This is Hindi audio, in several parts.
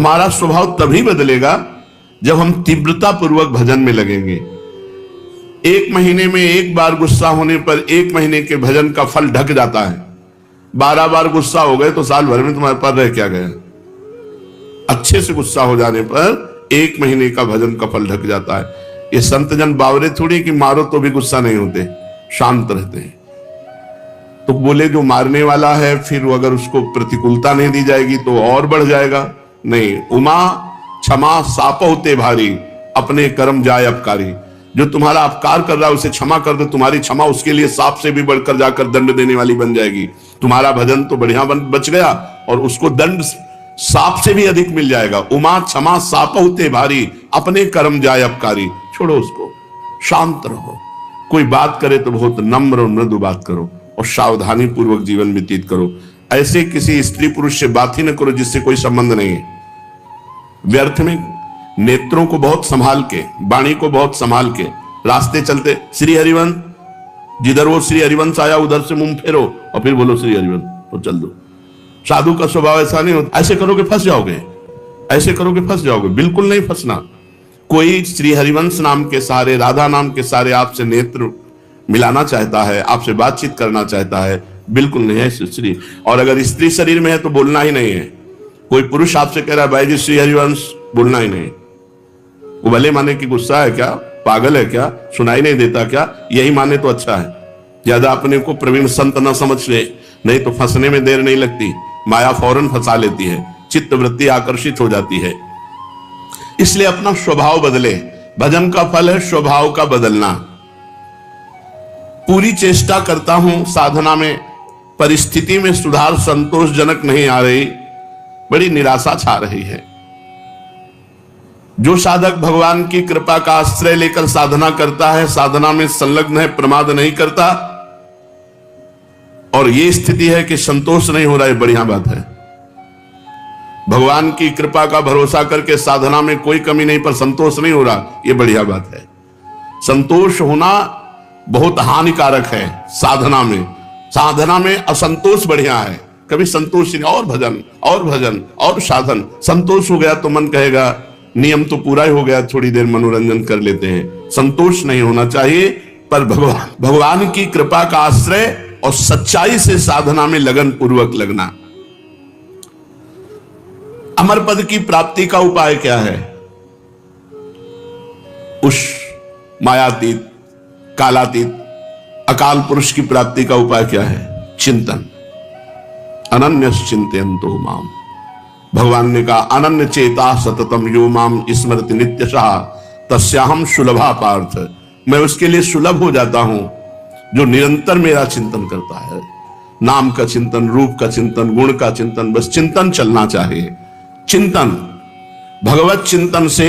हमारा स्वभाव तभी बदलेगा जब हम तीव्रता पूर्वक भजन में लगेंगे। एक महीने में एक बार गुस्सा होने पर एक महीने के भजन का फल ढक जाता है। 12 बार गुस्सा हो गए तो साल भर में तुम्हारे पास रह क्या गया। अच्छे से गुस्सा हो जाने पर एक महीने का भजन का फल ढक जाता है। ये संत जन बावरे थोड़ी कि मारो तो भी गुस्सा नहीं होते, शांत रहते हैं। तो बोले जो मारने वाला है फिर अगर उसको प्रतिकूलता नहीं दी जाएगी तो और बढ़ जाएगा। नहीं, उमा क्षमा साप होते भारी, अपने कर्म जाए अपकारी। जो तुम्हारा अपकार कर रहा है उसे क्षमा कर दो, तुम्हारी क्षमा उसके लिए सांप से भी बढ़कर जाकर दंड देने वाली बन जाएगी। तुम्हारा भजन तो बढ़िया बच गया और उसको दंड सांप से भी अधिक मिल जाएगा। उमा क्षमा साप होते भारी, अपने कर्म जाए अपकारी। छोड़ो उसको, शांत रहो। कोई बात करे तो बहुत नम्र और मृदु बात करो और सावधानी पूर्वक जीवन व्यतीत करो। ऐसे किसी स्त्री पुरुष से बात ही न करो जिससे कोई संबंध नहीं है। व्यर्थ में नेत्रों को बहुत संभाल के, वाणी को बहुत संभाल के रास्ते चलते, श्री हरिवंश, जिधर वो श्री हरिवंश आया उधर से मुंह फेरो और फिर बोलो श्री हरिवंश तो चल दो। साधु का स्वभाव ऐसा नहीं होता। ऐसे करोगे फंस जाओगे, ऐसे करोगे फंस जाओगे। बिल्कुल नहीं फंसना। कोई श्री हरिवंश नाम के सहारे, राधा नाम के सहारे आपसे नेत्र मिलाना चाहता है, आपसे बातचीत करना चाहता है, बिल्कुल नहीं है श्री। और अगर स्त्री शरीर में है तो बोलना ही नहीं है। कोई पुरुष आपसे कह रहा है भाई जी श्री हरिवंश, बोलना ही नहीं। वो भले माने कि गुस्सा है क्या, पागल है क्या, सुनाई नहीं देता क्या, यही माने तो अच्छा है। ज्यादा अपने को प्रवीण संत न समझ ले, नहीं तो फंसने में देर नहीं लगती। माया फौरन फंसा लेती है, चित्त वृत्ति आकर्षित हो जाती है। इसलिए अपना स्वभाव बदले। भजन का फल है स्वभाव का बदलना। पूरी चेष्टा करता हूं साधना में, परिस्थिति में सुधार संतोषजनक नहीं आ रही, बड़ी निराशा छा रही है। जो साधक भगवान की कृपा का आश्रय लेकर साधना करता है, साधना में संलग्न है, प्रमाद नहीं करता, और ये स्थिति है कि संतोष नहीं हो रहा है, बढ़िया बात है। भगवान की कृपा का भरोसा करके साधना में कोई कमी नहीं पर संतोष नहीं हो रहा, ये बढ़िया बात है। संतोष होना बहुत हानिकारक है साधना में। साधना में असंतोष बढ़िया है। कभी संतोष नहीं, और भजन और भजन और साधन। संतोष हो गया तो मन कहेगा नियम तो पूरा ही हो गया, थोड़ी देर मनोरंजन कर लेते हैं। संतोष नहीं होना चाहिए, पर भगवान की कृपा का आश्रय और सच्चाई से साधना में लगन पूर्वक लगना। अमर पद की प्राप्ति का उपाय क्या है? उस मायातीत, कालातीत, अकाल पुरुष की प्राप्ति का उपाय क्या है? चिंतन। अनन्य चिंतयन्तो माम। भगवान ने कहा अनन्य चेता सततम यो माम स्मरति नित्यशः तस्याहम सुलभा पार्थ। मैं उसके लिए सुलभ हो जाता हूं जो निरंतर मेरा चिंतन करता है। नाम का चिंतन, रूप का चिंतन, गुण का चिंतन, बस चिंतन चलना चाहिए। चिंतन, भगवत चिंतन से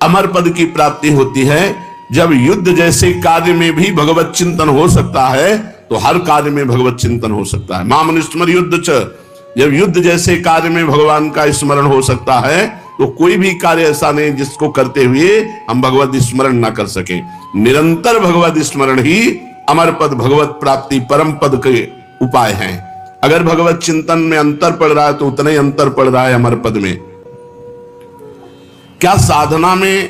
अमर पद की प्राप्ति होती है। जब युद्ध जैसे कार्य में भी भगवत चिंतन हो सकता है तो हर कार्य में भगवत चिंतन हो सकता है। माम स्मर युद्ध च। जब युद्ध जैसे कार्य में भगवान का स्मरण हो सकता है तो कोई भी कार्य ऐसा नहीं जिसको करते हुए हम भगवत स्मरण ना कर सके। निरंतर भगवत स्मरण ही अमर पद, भगवत प्राप्ति, परम पद के उपाय हैं। अगर भगवत चिंतन में अंतर पड़ रहा है तो उतना ही अंतर पड़ रहा है अमर पद में। क्या साधना में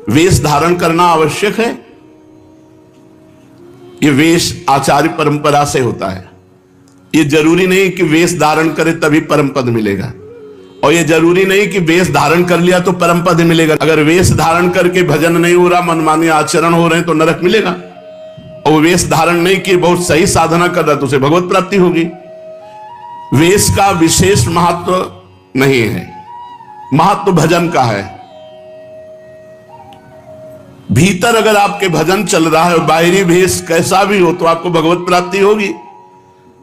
वेश धारण करना आवश्यक है? ये वेश आचार्य परंपरा से होता है। ये जरूरी नहीं कि वेश धारण करे तभी परम पद मिलेगा, और ये जरूरी नहीं कि वेश धारण कर लिया तो परम पद मिलेगा। अगर वेश धारण करके भजन नहीं हो रहा, मनमानी आचरण हो रहे हैं तो नरक मिलेगा। और वेश धारण नहीं किए, बहुत सही साधना कर रहा तो उसे भगवत प्राप्ति होगी। वेश का विशेष महत्व नहीं है, महत्व भजन का है। भीतर अगर आपके भजन चल रहा है, बाहरी वेश कैसा भी हो तो आपको भगवत प्राप्ति होगी।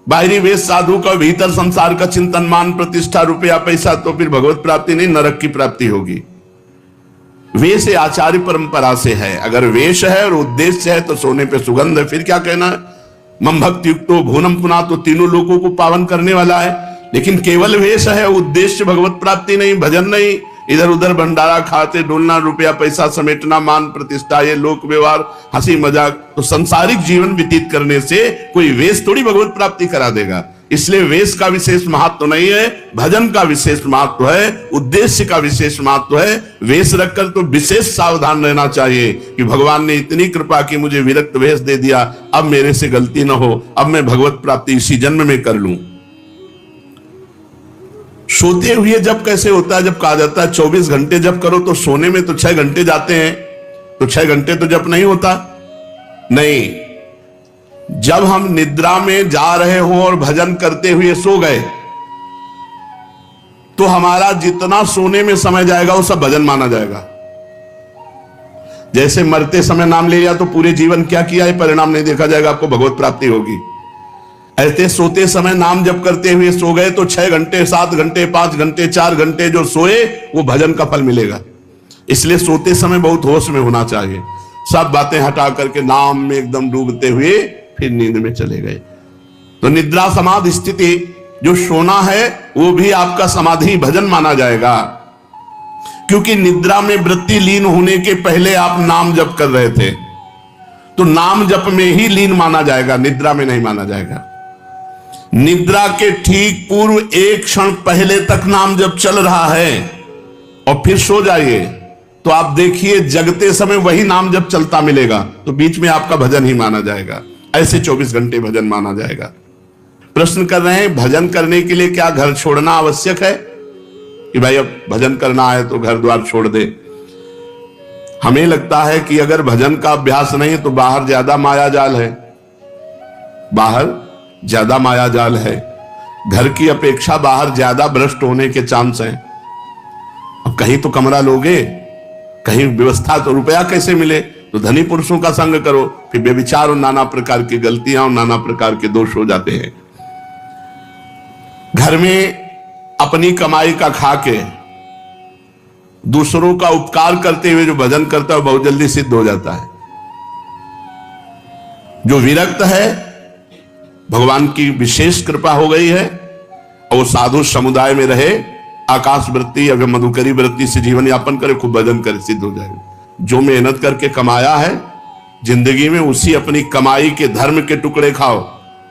बाहरी वेश साधु का, भीतर संसार का चिंतन, मान प्रतिष्ठा, रुपया पैसा, तो फिर भगवत प्राप्ति नहीं, नरक की प्राप्ति होगी। वेश आचार्य परंपरा से है। अगर वेश है और उद्देश्य है तो सोने पे सुगंध है, फिर क्या कहना है? मम भक्ति युक्तो भुवनम पुना, तो तीनों लोगों को पावन करने वाला है। लेकिन केवल वेश है, उद्देश्य भगवत प्राप्ति नहीं, भजन नहीं, इधर उधर भंडारा खाते डोलना, रुपया पैसा समेटना, मान प्रतिष्ठा, ये लोक व्यवहार, हंसी मजाक, तो संसारिक जीवन व्यतीत करने से कोई वेश थोड़ी भगवत प्राप्ति करा देगा। इसलिए वेश का विशेष महत्व नहीं है, भजन का विशेष महत्व है, उद्देश्य का विशेष महत्व है। वेश रखकर तो विशेष सावधान रहना चाहिए कि भगवान ने इतनी कृपा की, मुझे विरक्त वेश दे दिया, अब मेरे से गलती ना हो, अब मैं भगवत प्राप्ति इसी जन्म में कर लूं। सोते हुए जब कैसे होता है? जब कहा जाता है 24 घंटे जप करो, तो सोने में तो 6 घंटे जाते हैं, तो 6 घंटे तो जप नहीं होता। नहीं, जब हम निद्रा में जा रहे हो और भजन करते हुए सो गए, तो हमारा जितना सोने में समय जाएगा वो सब भजन माना जाएगा। जैसे मरते समय नाम ले लिया तो पूरे जीवन क्या किया है परिणाम नहीं देखा जाएगा, आपको भगवत प्राप्ति होगी। ऐसे सोते समय नाम जप करते हुए सो गए तो 6 घंटे, 7 घंटे, 5 घंटे, 4 घंटे जो सोए वो भजन का फल मिलेगा। इसलिए सोते समय बहुत होश में होना चाहिए। सब बातें हटा करके नाम में एकदम डूबते हुए फिर नींद में चले गए। तो निद्रा समाधि स्थिति, जो सोना है वो भी आपका समाधि भजन माना जाएगा, क्योंकि निद्रा में वृत्ति लीन होने के पहले आप नाम जप कर रहे थे, तो नाम जप में ही लीन माना जाएगा, निद्रा में नहीं माना जाएगा। निद्रा के ठीक पूर्व 1 क्षण पहले तक नाम जप चल रहा है और फिर सो जाइए, तो आप देखिए जगते समय वही नाम जप चलता मिलेगा, तो बीच में आपका भजन ही माना जाएगा। ऐसे 24 घंटे भजन माना जाएगा। प्रश्न कर रहे हैं, भजन करने के लिए क्या घर छोड़ना आवश्यक है कि भाई अब भजन करना है तो घर द्वार छोड़ दे? हमें लगता है कि अगर भजन का अभ्यास नहीं तो बाहर ज्यादा माया जाल है, बाहर ज्यादा माया जाल है, घर की अपेक्षा बाहर ज्यादा भ्रष्ट होने के चांस हैं। अब कहीं तो कमरा लोगे, कहीं व्यवस्था, तो रुपया कैसे मिले? तो धनी पुरुषों का संग करो, फिर व्यभिचार और नाना प्रकार की गलतियां और नाना प्रकार के दोष हो जाते हैं। घर में अपनी कमाई का खा के दूसरों का उपकार करते हुए जो भजन करता है बहुत जल्दी सिद्ध हो जाता है। जो विरक्त है, भगवान की विशेष कृपा हो गई है और वो साधु समुदाय में रहे, आकाश वृत्ति या मधुकरी वृत्ति से जीवन यापन करे, खूब भजन करे, सिद्ध हो जाएगा। जो मेहनत करके कमाया है जिंदगी में, उसी अपनी कमाई के धर्म के टुकड़े खाओ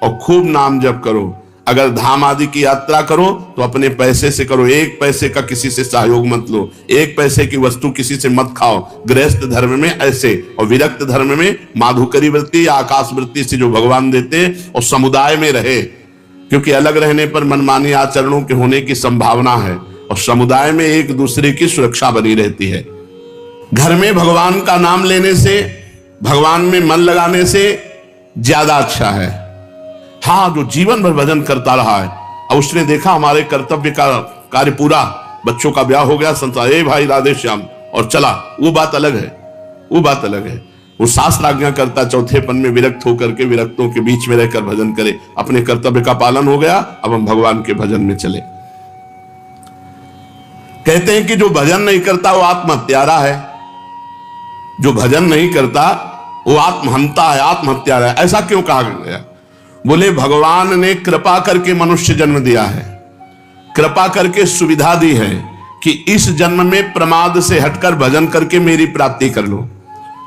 और खूब नाम जप करो। अगर धाम आदि की यात्रा करो तो अपने पैसे से करो, 1 पैसे का किसी से सहयोग मत लो, 1 पैसे की वस्तु किसी से मत खाओ। गृहस्थ धर्म में ऐसे, और विरक्त धर्म में माधुकरी वृत्ति या आकाश वृत्ति से जो भगवान देते हैं, और समुदाय में रहे, क्योंकि अलग रहने पर मनमानी आचरणों के होने की संभावना है, और समुदाय में एक दूसरे की सुरक्षा बनी रहती है। घर में भगवान का नाम लेने से, भगवान में मन लगाने से ज्यादा अच्छा है। हाँ, जो जीवन भर भजन करता रहा है और उसने देखा हमारे कर्तव्य का कार्य पूरा, बच्चों का ब्याह हो गया, संसार, ए भाई राधे श्याम, और चला, वो बात अलग है, वो बात अलग है। वो शास्त्र आज्ञा करता, चौथेपन में विरक्त होकर के विरक्तों के बीच में रहकर भजन करे, अपने कर्तव्य का पालन हो गया, अब हम भगवान के भजन में चले। कहते हैं कि जो भजन नहीं करता वो आत्महत्यारा है, जो भजन नहीं करता वो आत्महंता है, आत्महत्यारा है। ऐसा क्यों कहा गया? बोले भगवान ने कृपा करके मनुष्य जन्म दिया है, कृपा करके सुविधा दी है कि इस जन्म में प्रमाद से हटकर भजन करके मेरी प्राप्ति कर लो,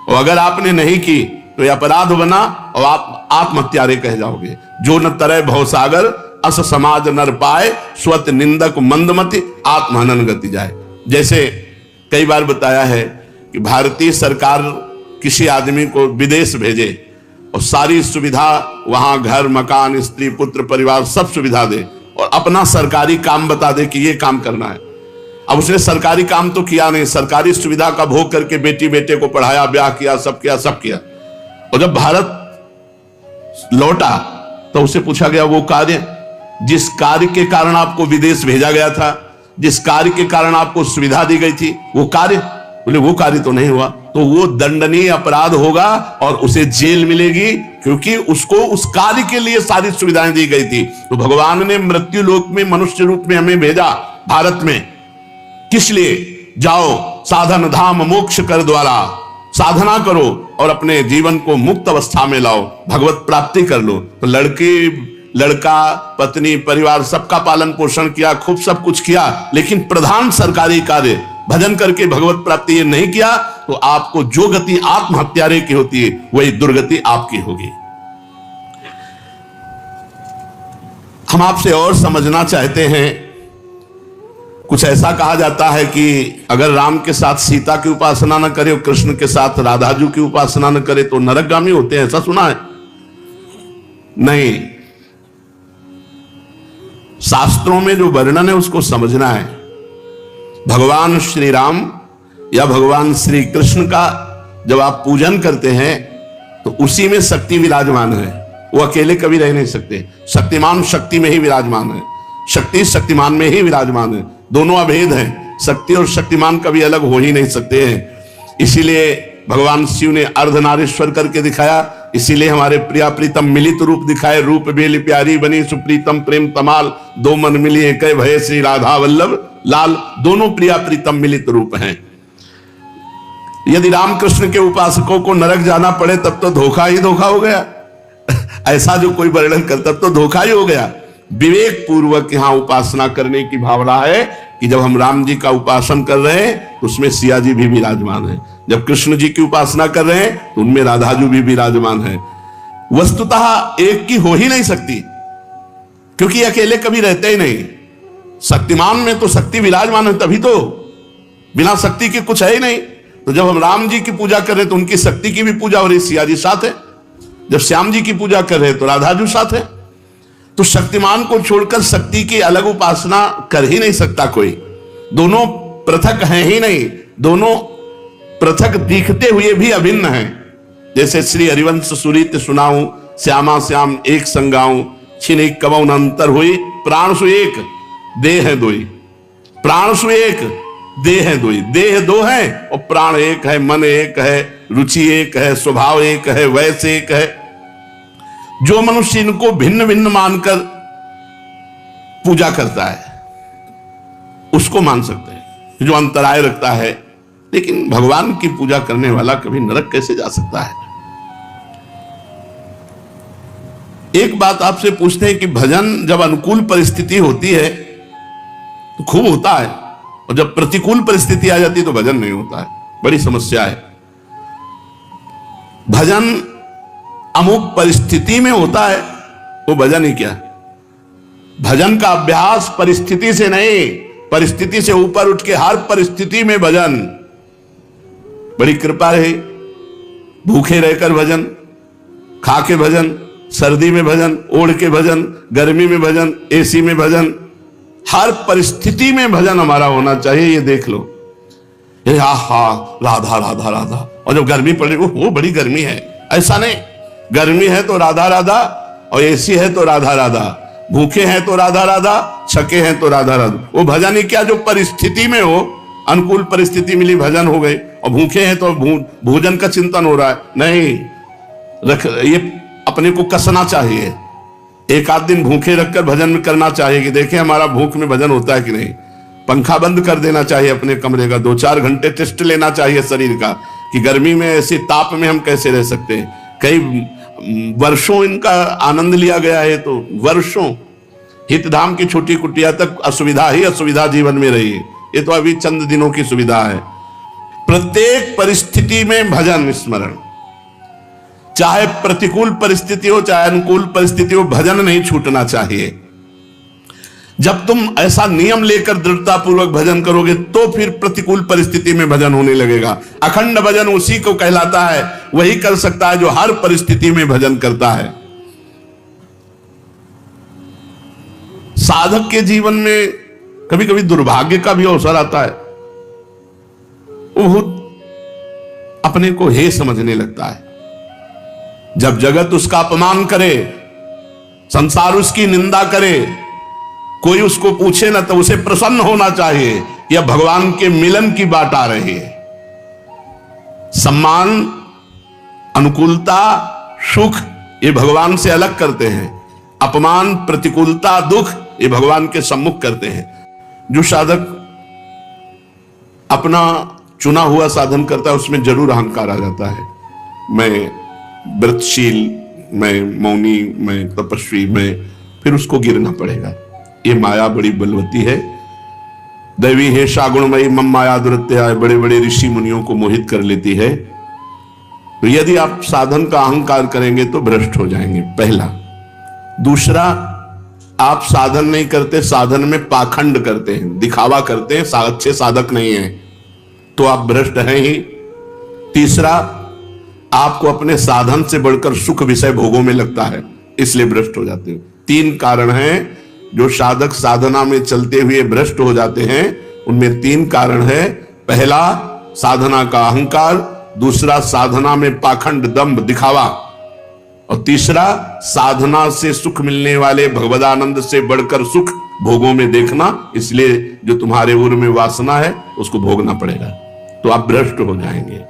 और अगर आपने नहीं की तो यह अपराध बना और आप आत्महत्यारे कह जाओगे। जो न तरय भवसागर अस समाज नर पाए, स्वत निंदक मंदमति आत्महनन गति जाए। जैसे कई बार बताया है कि भारतीय सरकार किसी आदमी को विदेश भेजे और सारी सुविधा वहां, घर मकान, स्त्री पुत्र परिवार सब सुविधा दे, और अपना सरकारी काम बता दे कि ये काम करना है। अब उसने सरकारी काम तो किया नहीं, सरकारी सुविधा का भोग करके बेटी बेटे को पढ़ाया, ब्याह किया, सब किया, सब किया। और जब भारत लौटा तो उसे पूछा गया वो कार्य, जिस कार्य के कारण आपको विदेश भेजा गया था, जिस कार्य के कारण आपको सुविधा दी गई थी, वो कार्य? बोले वो कार्य तो नहीं हुआ, तो वो दंडनीय अपराध होगा और उसे जेल मिलेगी, क्योंकि उसको उस कार्य के लिए सारी सुविधाएं दी गई थी। तो भगवान ने मृत्यु लोक में मनुष्य रूप में हमें भेजा भारत में, किस लिए? जाओ साधन धाम मोक्ष कर द्वारा, साधना करो और अपने जीवन को मुक्त अवस्था में लाओ, भगवत प्राप्ति कर लो। तो लड़का पत्नी परिवार सबका पालन पोषण किया, खूब सब कुछ किया, लेकिन प्रधान सरकारी कार्य भजन करके भगवत प्राप्ति ये नहीं किया, तो आपको जो गति आत्महत्यारे की होती है वही दुर्गति आपकी होगी। हम आपसे और समझना चाहते हैं। कुछ ऐसा कहा जाता है कि अगर राम के साथ सीता की उपासना न करे और कृष्ण के साथ राधाजू की उपासना न करे तो नरकगामी होते हैं, ऐसा सुना है? नहीं, शास्त्रों में जो वर्णन है उसको समझना है। भगवान श्री राम या भगवान श्री कृष्ण का जब आप पूजन करते हैं तो उसी में शक्ति विराजमान है, वो अकेले कभी रह नहीं सकते। शक्तिमान शक्ति में ही विराजमान है, शक्ति शक्तिमान में ही विराजमान है, दोनों अभेद हैं। शक्ति और शक्तिमान कभी अलग हो ही नहीं सकते हैं। इसीलिए भगवान शिव ने अर्धनारीश्वर करके दिखाया, इसीलिए हमारे प्रिया प्रीतम मिलित रूप दिखाए। रूप बेली प्यारी बनी सुप्रीतम प्रेम तमाल, दो मन मिली एक भय श्री राधा वल्लभ लाल। दोनों प्रिया प्रीतम मिलित रूप हैं। यदि रामकृष्ण के उपासकों को नरक जाना पड़े तब तो धोखा ही धोखा हो गया। ऐसा जो कोई वर्णन करता तब तो धोखा ही हो गया। विवेक पूर्वक यहां उपासना करने की भावना है कि जब हम राम जी का उपासन कर रहे हैं तो उसमें सिया जी भी विराजमान है, जब कृष्ण जी की उपासना कर रहे हैं तो उनमें राधाजू भी विराजमान है। वस्तुतः एक की हो ही नहीं सकती, क्योंकि अकेले कभी रहते ही नहीं। शक्तिमान में तो शक्ति विराजमान है, तभी तो, बिना शक्ति के कुछ है ही नहीं। तो जब हम राम जी की पूजा कर रहे हैं तो उनकी शक्ति की भी पूजा हो रही, सिया जी साथ है। जब श्याम जी की पूजा कर रहे हैं तो राधाजू साथ है। तो शक्तिमान को छोड़कर शक्ति की अलग उपासना कर ही नहीं सकता कोई। दोनों पृथक हैं ही नहीं, दोनों पृथक दिखते हुए भी अभिन्न हैं। जैसे श्री हरिवंश सुरीत सुनाऊं, श्यामा श्याम एक संगाऊं, छिन कबौन अंतर हुई, प्राण सु एक देह है दोई। प्राण सु एक देह है दोई, देह दो है और प्राण एक है, मन एक है, रुचि एक है, स्वभाव एक है, वैसे एक है। जो मनुष्य इनको भिन्न भिन्न मानकर पूजा करता है उसको मान सकते हैं, जो अंतराय रखता है। लेकिन भगवान की पूजा करने वाला कभी नरक कैसे जा सकता है? एक बात आपसे पूछते हैं कि भजन जब अनुकूल परिस्थिति होती है तो खूब होता है, और जब प्रतिकूल परिस्थिति आ जाती है तो भजन नहीं होता है। बड़ी समस्या है। भजन अमुक परिस्थिति में होता है, वो भजन ही क्या? भजन का अभ्यास परिस्थिति से नहीं, परिस्थिति से ऊपर उठ के हर परिस्थिति में भजन। बड़ी कृपा रही, भूखे रहकर भजन, खा के भजन, सर्दी में भजन, ओढ़ के भजन, गर्मी में भजन, एसी में भजन, हर परिस्थिति में भजन हमारा होना चाहिए। ये देख लो, ये हा राधा राधा राधा, और जब गर्मी पड़े वो बड़ी गर्मी है, ऐसा नहीं। गर्मी है तो राधा राधा, और एसी है तो राधा राधा, भूखे हैं तो राधा राधा, छके हैं तो राधा राधा। वो भजन ही क्या जो परिस्थिति में हो, अनुकूल परिस्थिति मिली भजन हो गई, और भूखे हैं तो भोजन का चिंतन हो रहा है, नहीं रख। ये अपने को कसना चाहिए, एक आध दिन भूखे रखकर भजन करना चाहिए कि देखें हमारा भूख में भजन होता है कि नहीं। पंखा बंद कर देना चाहिए अपने कमरे का, 2-4 घंटे टेस्ट लेना चाहिए शरीर का कि गर्मी में ऐसे ताप में हम कैसे रह सकते हैं। कई वर्षों इनका आनंद लिया गया है, तो वर्षों हितधाम की छोटी कुटिया तक असुविधा ही असुविधा जीवन में रही है। ये तो अभी चंद दिनों की सुविधा है। प्रत्येक परिस्थिति में भजन स्मरण, चाहे प्रतिकूल परिस्थिति हो चाहे अनुकूल परिस्थिति हो, भजन नहीं छूटना चाहिए। जब तुम ऐसा नियम लेकर दृढ़ता पूर्वक भजन करोगे तो फिर प्रतिकूल परिस्थिति में भजन होने लगेगा। अखंड भजन उसी को कहलाता है, वही कर सकता है जो हर परिस्थिति में भजन करता है। साधक के जीवन में कभी कभी दुर्भाग्य का भी अवसर आता है, वो अपने को हे समझने लगता है। जब जगत उसका अपमान करे, संसार उसकी निंदा करे, कोई उसको पूछे ना, तो उसे प्रसन्न होना चाहिए कि अब भगवान के मिलन की बात आ रही है। सम्मान, अनुकूलता, सुख ये भगवान से अलग करते हैं, अपमान, प्रतिकूलता, दुख ये भगवान के सम्मुख करते हैं। जो साधक अपना चुना हुआ साधन करता है उसमें जरूर अहंकार आ जाता है। मैं व्रतशील, मैं मौनी, मैं तपस्वी, मैं, फिर उसको गिरना पड़ेगा। ये माया बड़ी बलवती है। दैवी है शागुणमयी मम माया दुरत्या, बड़े बड़े ऋषि मुनियों को मोहित कर लेती है। तो यदि आप साधन का अहंकार करेंगे तो भ्रष्ट हो जाएंगे, पहला। दूसरा, आप साधन नहीं करते, साधन में पाखंड करते हैं, दिखावा करते हैं, अच्छे साधक नहीं हैं, तो आप भ्रष्ट हैं ही। तीसरा, आपको अपने साधन से बढ़कर सुख विषय भोगों में लगता है, इसलिए भ्रष्ट हो जाते हो। 3 कारण हैं जो साधक साधना में चलते हुए भ्रष्ट हो जाते हैं। उनमें 3 कारण है। पहला, साधना का अहंकार। दूसरा, साधना में पाखंड, दंभ, दिखावा। और तीसरा, साधना से सुख मिलने वाले भगवदानंद से बढ़कर सुख भोगों में देखना। इसलिए जो तुम्हारे उर में वासना है उसको भोगना पड़ेगा, तो आप भ्रष्ट हो जाएंगे।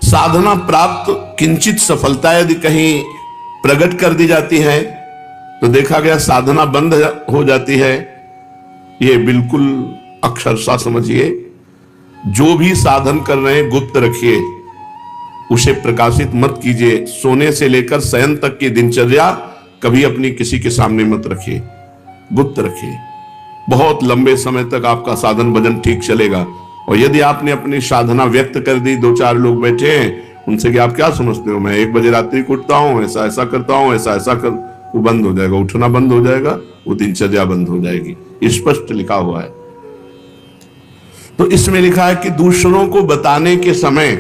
साधना प्राप्त किंचित सफलता यदि कहीं प्रकट कर दी जाती है तो देखा गया साधना बंद हो जाती है। ये बिल्कुल अक्षरशः समझिए, जो भी साधन कर रहे हैं गुप्त रखिए, उसे प्रकाशित मत कीजिए। सोने से लेकर शयन तक की दिनचर्या कभी अपनी किसी के सामने मत रखिए, गुप्त रखिए। बहुत लंबे समय तक आपका साधन भजन ठीक चलेगा। और यदि आपने अपनी साधना व्यक्त कर दी, 2-4 लोग बैठे हैं, उनसे कि आप क्या समझते हो, मैं 1 बजे रात्रि को उठता हूं, ऐसा ऐसा करता हूं, ऐसा ऐसा कर, वो बंद हो जाएगा, उठना बंद हो जाएगा, वो दिनचर्या बंद हो जाएगी। स्पष्ट लिखा हुआ है। तो इसमें लिखा है कि दूसरों को बताने के समय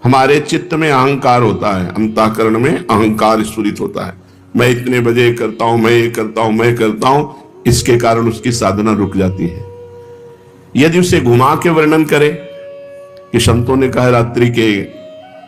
हमारे चित्त में अहंकार होता है, अंतःकरण में अहंकार स्फुरित होता है। मैं इतने बजे करता हूं, मैं ये करता हूं, मैं करता हूं, इसके कारण उसकी साधना रुक जाती है। यदि उसे घुमा के वर्णन करें कि संतों ने कहा रात्रि के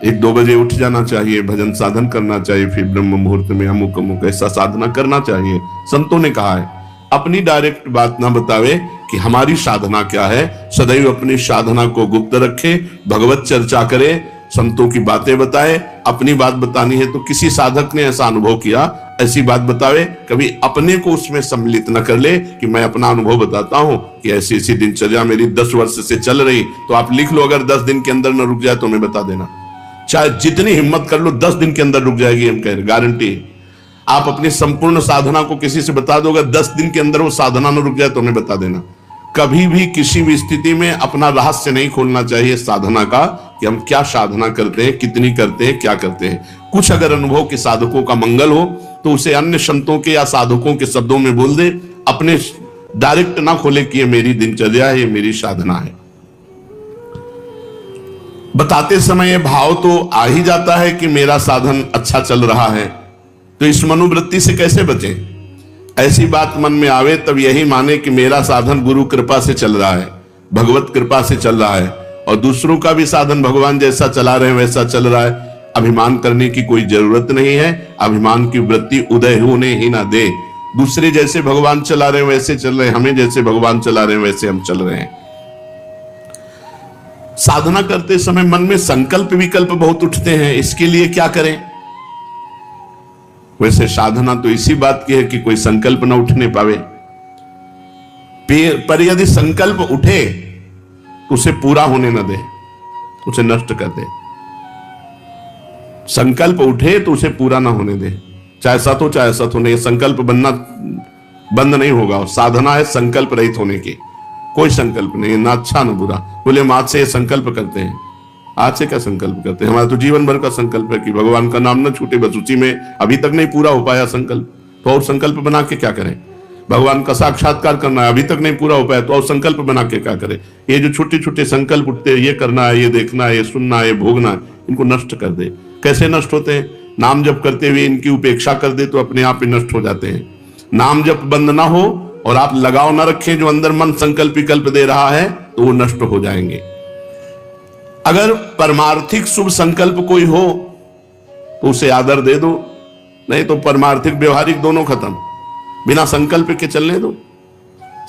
1-2 बजे उठ जाना चाहिए, भजन साधन करना चाहिए, फिर ब्रह्म मुहूर्त में अमुक अमुक ऐसा साधना करना चाहिए, संतों ने कहा है, अपनी डायरेक्ट बात ना बतावे कि हमारी साधना क्या है। सदैव अपनी साधना को गुप्त रखे, भगवत चर्चा करे, संतों की बातें बताए। अपनी बात बतानी है तो किसी साधक ने ऐसा अनुभव किया, ऐसी बात बतावे। कभी अपने को उसमें सम्मिलित न कर ले कि मैं अपना अनुभव बताता हूं कि ऐसी ऐसी दिनचर्या मेरी 10 वर्ष से चल रही। तो आप लिख लो, अगर 10 दिन के अंदर न रुक जाए तो मैं बता देना। चाहे जितनी हिम्मत कर लो, 10 दिन के अंदर रुक जाएगी, हम कह रहे, गारंटी। आप अपनी संपूर्ण साधना को किसी से बता दोगे, 10 दिन के अंदर वो साधना न रुक जाए तो हमें बता देना। कभी भी किसी भी स्थिति में अपना रहस्य नहीं खोलना चाहिए साधना का, कि हम क्या साधना करते हैं, कितनी करते हैं, क्या करते हैं। कुछ अगर अनुभव के साधकों का मंगल हो तो उसे अन्य संतों के या साधकों के शब्दों में बोल दे, अपने डायरेक्ट ना खोले कि ये मेरी दिनचर्या है, ये मेरी साधना है। बताते समय भाव तो आ ही जाता है कि मेरा साधन अच्छा चल रहा है, तो इस मनोवृत्ति से कैसे बचें? ऐसी बात मन में आवे तब यही माने कि मेरा साधन गुरु कृपा से चल रहा है, भगवत कृपा से चल रहा है, और दूसरों का भी साधन भगवान जैसा चला रहे हैं वैसा चल रहा है। अभिमान करने की कोई जरूरत नहीं है। अभिमान की वृत्ति उदय होने ही ना दे। दूसरे जैसे भगवान चला रहे हैं वैसे चल रहे हैं, हमें जैसे भगवान चला रहे हैं वैसे हम चल रहे हैं। साधना करते समय मन में संकल्प विकल्प बहुत उठते हैं, इसके लिए क्या करें? वैसे साधना तो इसी बात की है कि कोई संकल्प ना उठने पावे, पर यदि संकल्प उठे तो उसे पूरा होने न दे, उसे नष्ट कर दे। संकल्प उठे तो उसे पूरा ना होने दे, चाहे सत हो चाहे असत हो। नहीं, संकल्प बनना बंद नहीं होगा। साधना है संकल्प रहित होने की। कोई संकल्प नहीं, ना अच्छा ना बुरा। बोले हम आज से ये संकल्प करते हैं। आज से क्या संकल्प करते हैं? हमारा तो जीवन भर का संकल्प है कि भगवान का नाम न छूटे, बस उसी में। अभी तक नहीं पूरा हो पाया संकल्प, तो और संकल्प बना के क्या करें? भगवान का साक्षात्कार करना है, अभी तक नहीं पूरा हो पाया, तो और संकल्प बना के क्या करें? ये जो छोटे छोटे संकल्प उठते हैं, ये करना है, ये देखना है, ये सुनना है, ये भोगना है, इनको नष्ट कर दे। कैसे नष्ट होते हैं? नाम जप करते हुए इनकी उपेक्षा कर दे तो अपने आप ही नष्ट हो जाते हैं। नाम जप बंद ना हो और आप लगाव ना रखें जो अंदर मन संकल्प विकल्प दे रहा है, तो वो नष्ट हो जाएंगे। अगर परमार्थिक शुभ संकल्प कोई हो तो उसे आदर दे दो, नहीं तो परमार्थिक व्यवहारिक दोनों खत्म। बिना संकल्प के चलने दो।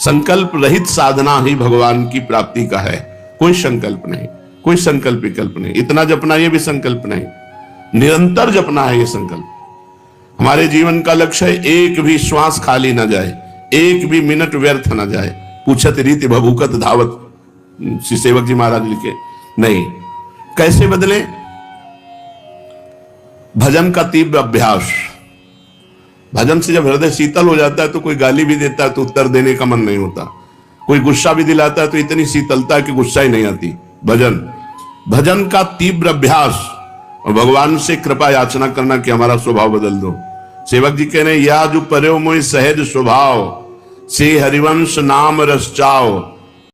संकल्प रहित साधना ही भगवान की प्राप्ति का है। कोई संकल्प नहीं, कोई संकल्प विकल्प नहीं। इतना जपना ये भी संकल्प नहीं, निरंतर जपना है ये संकल्प। हमारे जीवन का लक्ष्य है एक भी श्वास खाली ना जाए, एक भी मिनट व्यर्थ ना जाए। पूछत रीति भभूकत धावत, श्री सेवक जी महाराज लिखे। नहीं, कैसे बदले? भजन का तीव्र अभ्यास। भजन से जब हृदय शीतल हो जाता है तो कोई गाली भी देता है तो उत्तर देने का मन नहीं होता, कोई गुस्सा भी दिलाता है तो इतनी शीतलता है कि गुस्सा ही नहीं आती। भजन का तीव्र अभ्यास और भगवान से कृपा याचना करना कि हमारा स्वभाव बदल दो, सेवक जी कह रहे हैं, या जो पर्यो मोहि सहज स्वभाव, से हरिवंश नाम रस चाओ,